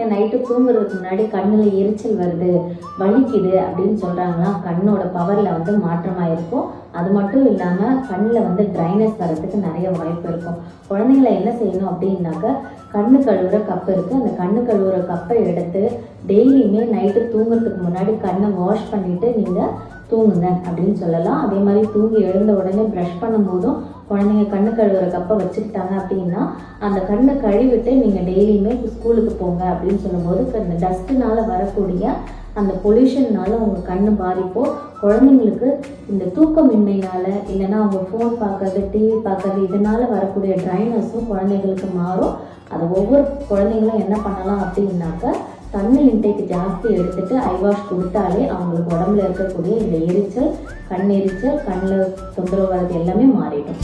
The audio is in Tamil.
குழந்தைங்க நைட்டு தூங்குறதுக்கு முன்னாடி கண்ணில் எரிச்சல் வருது, வலிக்குது அப்படின்னு சொல்கிறாங்கன்னா கண்ணோட பவரில் வந்து மாற்றமாக இருக்கும். அது மட்டும் இல்லாமல் கண்ணில் வந்து ட்ரைனஸ் வர்றதுக்கு நிறைய வாய்ப்பு இருக்கும். குழந்தைங்கள என்ன செய்யணும் அப்படின்னாக்க, கண்ணு கழுவுற கப்பு இருக்குது, அந்த கண்ணு கழுவுற கப்பை எடுத்து டெய்லியுமே நைட்டு தூங்குறதுக்கு முன்னாடி கண்ணை வாஷ் பண்ணிவிட்டு நீங்கள் தூங்குங்க அப்படின்னு சொல்லலாம். அதே மாதிரி தூங்கி எழுந்த உடனே ப்ரஷ் பண்ணும்போதும் குழந்தைங்க கண்ணு கழுவுற கப்பை வச்சுக்கிட்டாங்க அப்படின்னா அந்த கண்ணை கழுவிட்டு நீங்கள் டெய்லியுமே ஸ்கூலுக்கு போங்க அப்படின்னு சொல்லும்போது இந்த டஸ்ட்டுனால வரக்கூடிய அந்த பொல்யூஷன்னால உங்கள் கண்ணு பாதிப்போ, குழந்தைங்களுக்கு இந்த தூக்கமின்மையினால் இல்லைன்னா அவங்க ஃபோன் பார்க்கறது, டிவி பார்க்கறது இதனால் வரக்கூடிய ட்ரைனஸும் குழந்தைங்களுக்கு மாறும். அது ஒவ்வொரு குழந்தைங்களும் என்ன பண்ணலாம் அப்படின்னாக்க, தண்ணி இன்டேக் ஜாஸ்தி எடுத்துகிட்டு ஐ வாஷ் கொடுத்தாலே அவங்களுக்கு உடம்புல இருக்கக்கூடிய இந்த எரிச்சல், கண் எரிச்சல், கண்ணில் தொந்தரவு வர்றது எல்லாமே மாறிடும்.